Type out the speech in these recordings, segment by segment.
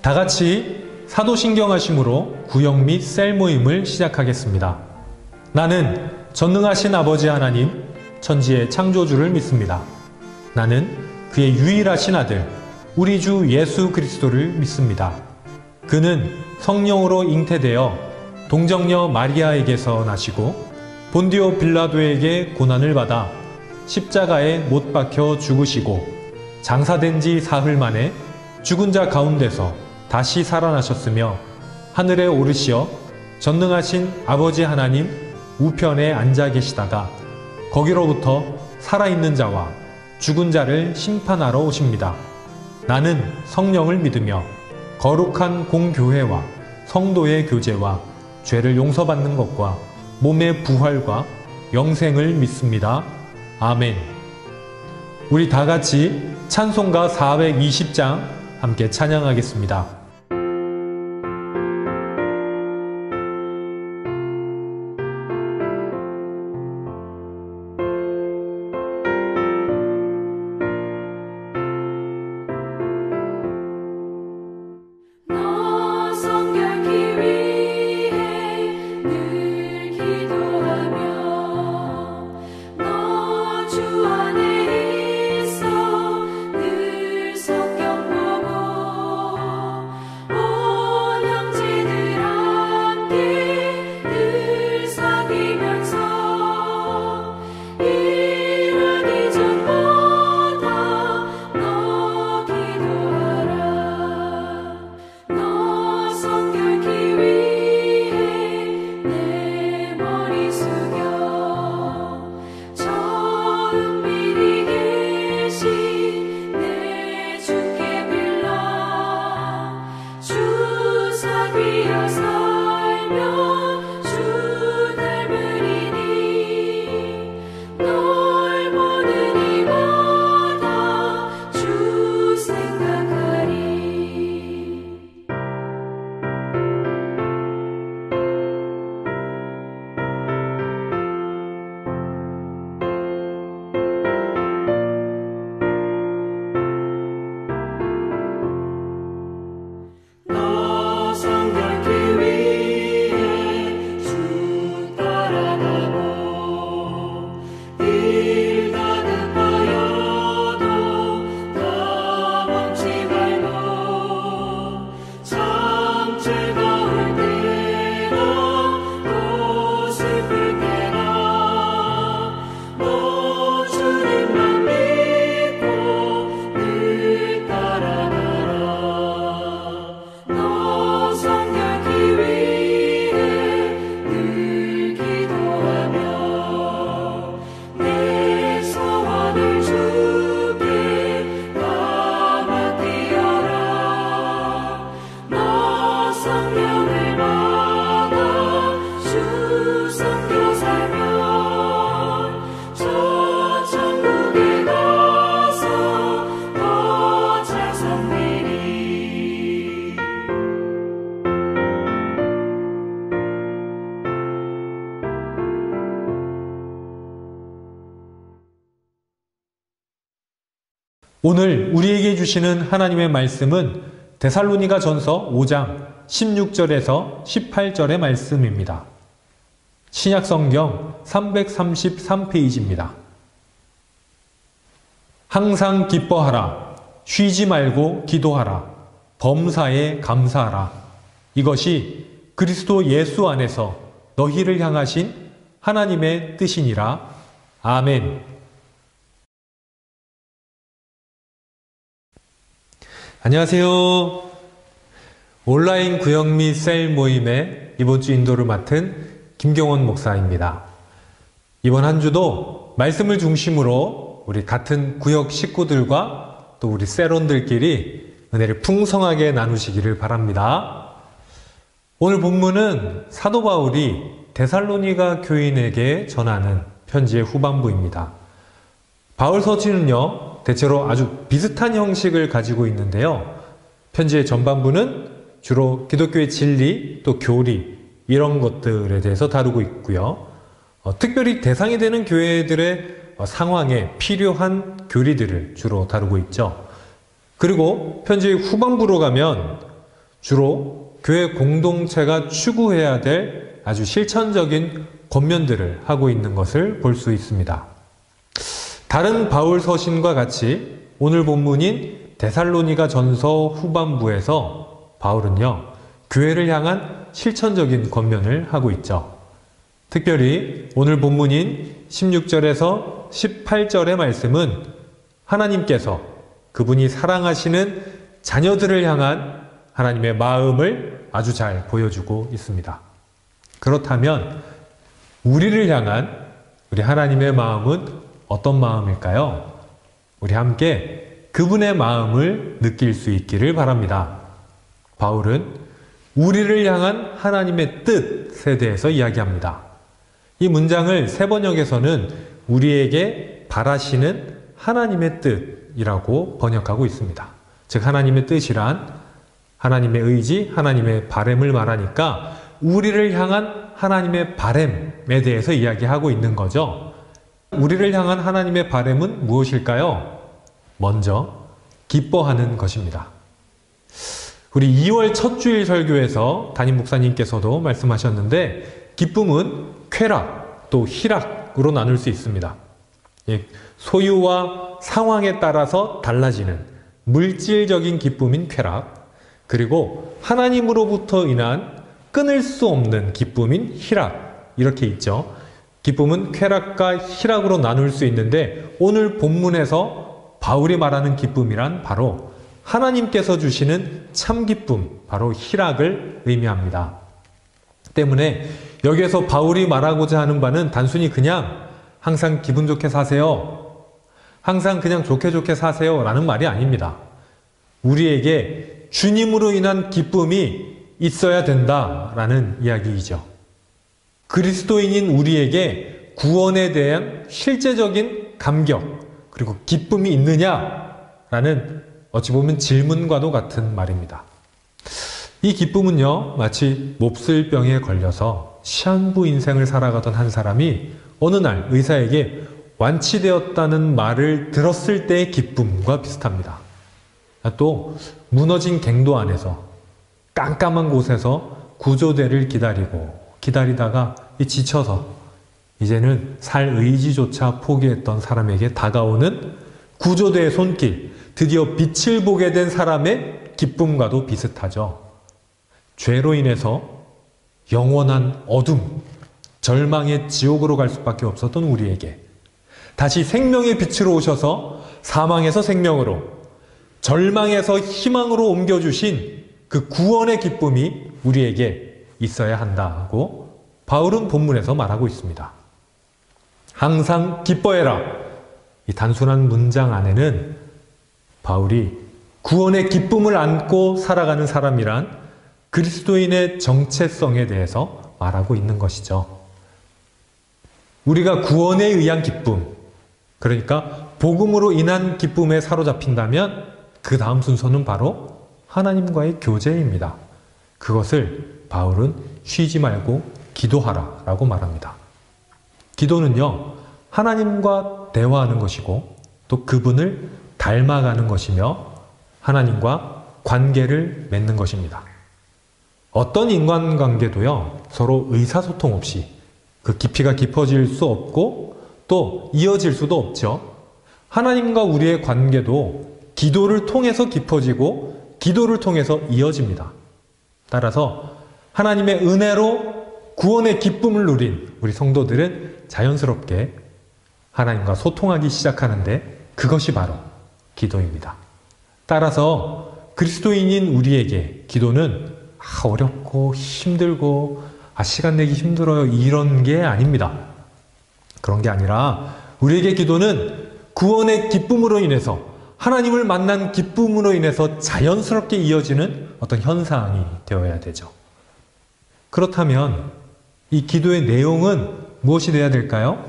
다 같이 사도신경하심으로 구역 및 셀 모임을 시작하겠습니다. 나는 전능하신 아버지 하나님, 천지의 창조주를 믿습니다. 나는 그의 유일하신 아들, 우리 주 예수 그리스도를 믿습니다. 그는 성령으로 잉태되어 동정녀 마리아에게서 나시고 본디오 빌라도에게 고난을 받아 십자가에 못 박혀 죽으시고 장사된 지 사흘 만에 죽은 자 가운데서 다시 살아나셨으며 하늘에 오르시어 전능하신 아버지 하나님 우편에 앉아 계시다가 거기로부터 살아있는 자와 죽은 자를 심판하러 오십니다. 나는 성령을 믿으며 거룩한 공교회와 성도의 교제와 죄를 용서받는 것과 몸의 부활과 영생을 믿습니다. 아멘. 우리 다 같이 찬송가 420장 함께 찬양하겠습니다. 오늘 우리에게 주시는 하나님의 말씀은 데살로니가 전서 5장 16절에서 18절의 말씀입니다. 신약성경 333페이지입니다. 항상 기뻐하라, 쉬지 말고 기도하라, 범사에 감사하라. 이것이 그리스도 예수 안에서 너희를 향하신 하나님의 뜻이니라. 아멘. 안녕하세요. 온라인 구역 및 셀 모임의 이번 주 인도를 맡은 김경원 목사입니다. 이번 한 주도 말씀을 중심으로 우리 같은 구역 식구들과 또 우리 셀원들끼리 은혜를 풍성하게 나누시기를 바랍니다. 오늘 본문은 사도 바울이 데살로니가 교인에게 전하는 편지의 후반부입니다. 바울 서신은요, 대체로 아주 비슷한 형식을 가지고 있는데요. 편지의 전반부는 주로 기독교의 진리, 또 교리 이런 것들에 대해서 다루고 있고요. 특별히 대상이 되는 교회들의 상황에 필요한 교리들을 주로 다루고 있죠. 그리고 편지의 후반부로 가면 주로 교회 공동체가 추구해야 될 아주 실천적인 권면들을 하고 있는 것을 볼 수 있습니다. 다른 바울 서신과 같이 오늘 본문인 데살로니가 전서 후반부에서 바울은요, 교회를 향한 실천적인 권면을 하고 있죠. 특별히 오늘 본문인 16절에서 18절의 말씀은 하나님께서 그분이 사랑하시는 자녀들을 향한 하나님의 마음을 아주 잘 보여주고 있습니다. 그렇다면 우리를 향한 우리 하나님의 마음은 어떤 마음일까요? 우리 함께 그분의 마음을 느낄 수 있기를 바랍니다. 바울은 우리를 향한 하나님의 뜻에 대해서 이야기합니다. 이 문장을 세번역에서는 우리에게 바라시는 하나님의 뜻이라고 번역하고 있습니다. 즉 하나님의 뜻이란 하나님의 의지, 하나님의 바램을 말하니까 우리를 향한 하나님의 바램에 대해서 이야기하고 있는 거죠. 우리를 향한 하나님의 바램은 무엇일까요? 먼저 기뻐하는 것입니다. 우리 2월 첫 주일 설교에서 담임 목사님께서도 말씀하셨는데 기쁨은 쾌락 또 희락으로 나눌 수 있습니다. 소유와 상황에 따라서 달라지는 물질적인 기쁨인 쾌락, 그리고 하나님으로부터 인한 끊을 수 없는 기쁨인 희락, 이렇게 있죠. 기쁨은 쾌락과 희락으로 나눌 수 있는데 오늘 본문에서 바울이 말하는 기쁨이란 바로 하나님께서 주시는 참 기쁨, 바로 희락을 의미합니다. 때문에 여기에서 바울이 말하고자 하는 바는 단순히 그냥 항상 기분 좋게 사세요, 항상 그냥 좋게 좋게 사세요 라는 말이 아닙니다. 우리에게 주님으로 인한 기쁨이 있어야 된다라는 이야기이죠. 그리스도인인 우리에게 구원에 대한 실제적인 감격 그리고 기쁨이 있느냐라는 어찌 보면 질문과도 같은 말입니다. 이 기쁨은요, 마치 몹쓸 병에 걸려서 시한부 인생을 살아가던 한 사람이 어느 날 의사에게 완치되었다는 말을 들었을 때의 기쁨과 비슷합니다. 또 무너진 갱도 안에서 깜깜한 곳에서 구조대를 기다리다가 지쳐서 이제는 살 의지조차 포기했던 사람에게 다가오는 구조대의 손길, 드디어 빛을 보게 된 사람의 기쁨과도 비슷하죠. 죄로 인해서 영원한 어둠, 절망의 지옥으로 갈 수밖에 없었던 우리에게 다시 생명의 빛으로 오셔서 사망에서 생명으로, 절망에서 희망으로 옮겨주신 그 구원의 기쁨이 우리에게 있어야 한다고 바울은 본문에서 말하고 있습니다. 항상 기뻐해라. 이 단순한 문장 안에는 바울이 구원의 기쁨을 안고 살아가는 사람이란 그리스도인의 정체성에 대해서 말하고 있는 것이죠. 우리가 구원에 의한 기쁨, 그러니까 복음으로 인한 기쁨에 사로잡힌다면 그 다음 순서는 바로 하나님과의 교제입니다. 그것을 바울은 쉬지 말고 기도하라 라고 말합니다. 기도는요, 하나님과 대화하는 것이고 또 그분을 닮아가는 것이며 하나님과 관계를 맺는 것입니다. 어떤 인간관계도요, 서로 의사소통 없이 그 깊이가 깊어질 수 없고 또 이어질 수도 없죠. 하나님과 우리의 관계도 기도를 통해서 깊어지고 기도를 통해서 이어집니다. 따라서 하나님의 은혜로 구원의 기쁨을 누린 우리 성도들은 자연스럽게 하나님과 소통하기 시작하는데 그것이 바로 기도입니다. 따라서 그리스도인인 우리에게 기도는 어렵고 힘들고 시간 내기 힘들어요 이런 게 아닙니다. 그런 게 아니라 우리에게 기도는 구원의 기쁨으로 인해서, 하나님을 만난 기쁨으로 인해서 자연스럽게 이어지는 어떤 현상이 되어야 되죠. 그렇다면 이 기도의 내용은 무엇이 되어야 될까요?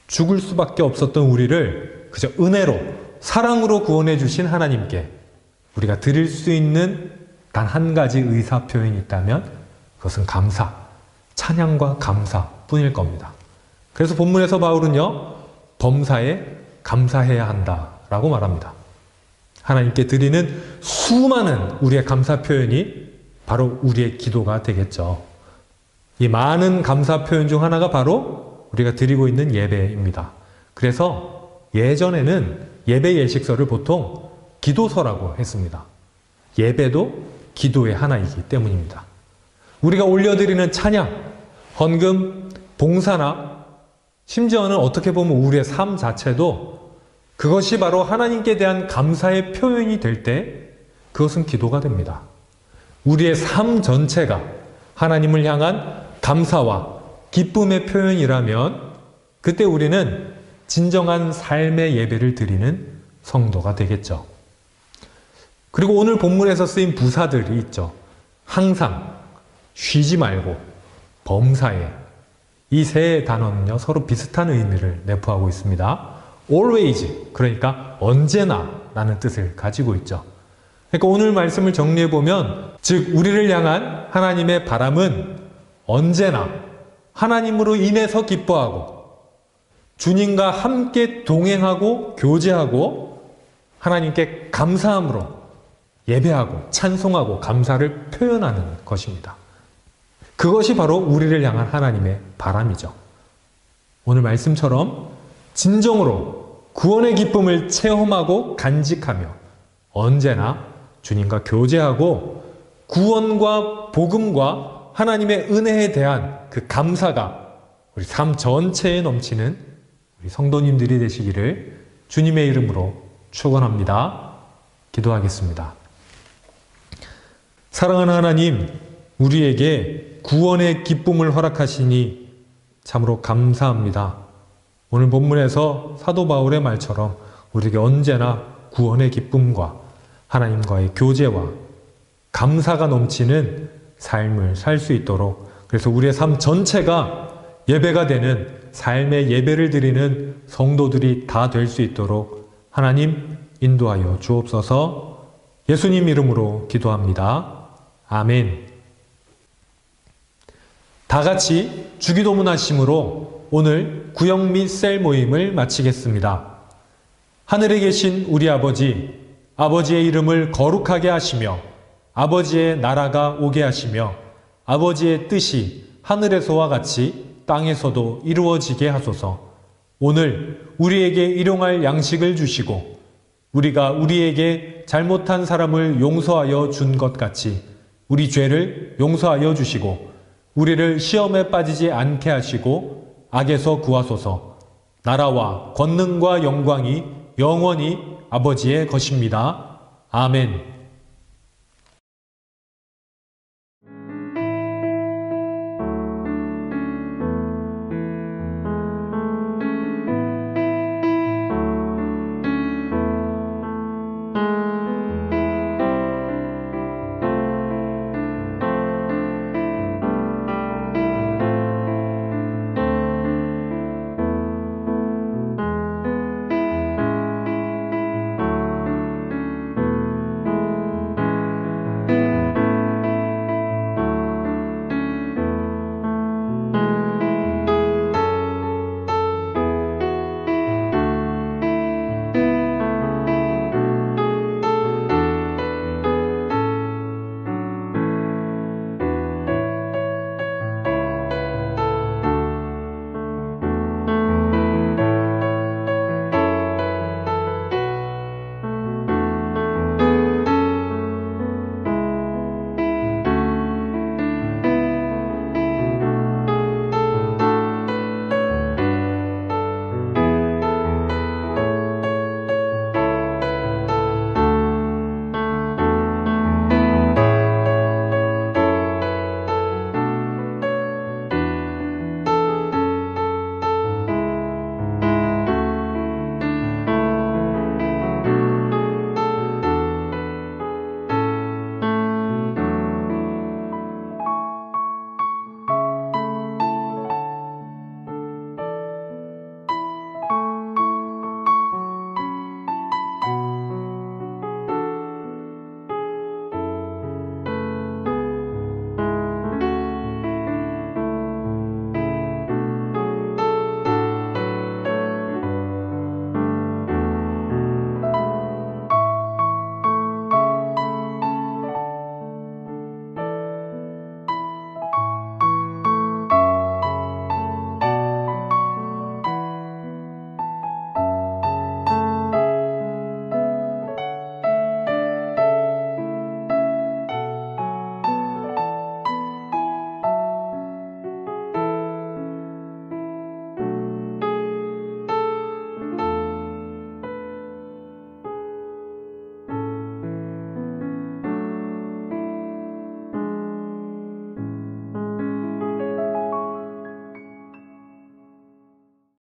죽을 수밖에 없었던 우리를 그저 은혜로, 사랑으로 구원해 주신 하나님께 우리가 드릴 수 있는 단 한 가지 의사 표현이 있다면 그것은 감사, 찬양과 감사뿐일 겁니다. 그래서 본문에서 바울은요, 범사에 감사해야 한다라고 말합니다. 하나님께 드리는 수많은 우리의 감사 표현이 바로 우리의 기도가 되겠죠. 이 많은 감사 표현 중 하나가 바로 우리가 드리고 있는 예배입니다. 그래서 예전에는 예배 예식서를 보통 기도서라고 했습니다. 예배도 기도의 하나이기 때문입니다. 우리가 올려드리는 찬양, 헌금, 봉사나 심지어는 어떻게 보면 우리의 삶 자체도 그것이 바로 하나님께 대한 감사의 표현이 될 때 그것은 기도가 됩니다. 우리의 삶 전체가 하나님을 향한 감사와 기쁨의 표현이라면 그때 우리는 진정한 삶의 예배를 드리는 성도가 되겠죠. 그리고 오늘 본문에서 쓰인 부사들이 있죠. 항상, 쉬지 말고, 범사에. 이 세 단어는요, 서로 비슷한 의미를 내포하고 있습니다. always, 그러니까 언제나 라는 뜻을 가지고 있죠. 그러니까 오늘 말씀을 정리해보면, 즉, 우리를 향한 하나님의 바람은 언제나 하나님으로 인해서 기뻐하고, 주님과 함께 동행하고 교제하고, 하나님께 감사함으로 예배하고 찬송하고 감사를 표현하는 것입니다. 그것이 바로 우리를 향한 하나님의 바람이죠. 오늘 말씀처럼 진정으로 구원의 기쁨을 체험하고 간직하며 언제나 주님과 교제하고 구원과 복음과 하나님의 은혜에 대한 그 감사가 우리 삶 전체에 넘치는 우리 성도님들이 되시기를 주님의 이름으로 축원합니다. 기도하겠습니다. 사랑하는 하나님, 우리에게 구원의 기쁨을 허락하시니 참으로 감사합니다. 오늘 본문에서 사도 바울의 말처럼 우리에게 언제나 구원의 기쁨과 하나님과의 교제와 감사가 넘치는 삶을 살 수 있도록, 그래서 우리의 삶 전체가 예배가 되는 삶의 예배를 드리는 성도들이 다 될 수 있도록 하나님 인도하여 주옵소서. 예수님 이름으로 기도합니다. 아멘. 다 같이 주기도문 하심으로 오늘 구역 및 셀 모임을 마치겠습니다. 하늘에 계신 우리 아버지, 아버지의 이름을 거룩하게 하시며 아버지의 나라가 오게 하시며 아버지의 뜻이 하늘에서와 같이 땅에서도 이루어지게 하소서. 오늘 우리에게 일용할 양식을 주시고 우리가 우리에게 잘못한 사람을 용서하여 준 것 같이 우리 죄를 용서하여 주시고 우리를 시험에 빠지지 않게 하시고 악에서 구하소서. 나라와 권능과 영광이 영원히 아버지의 것입니다. 아멘.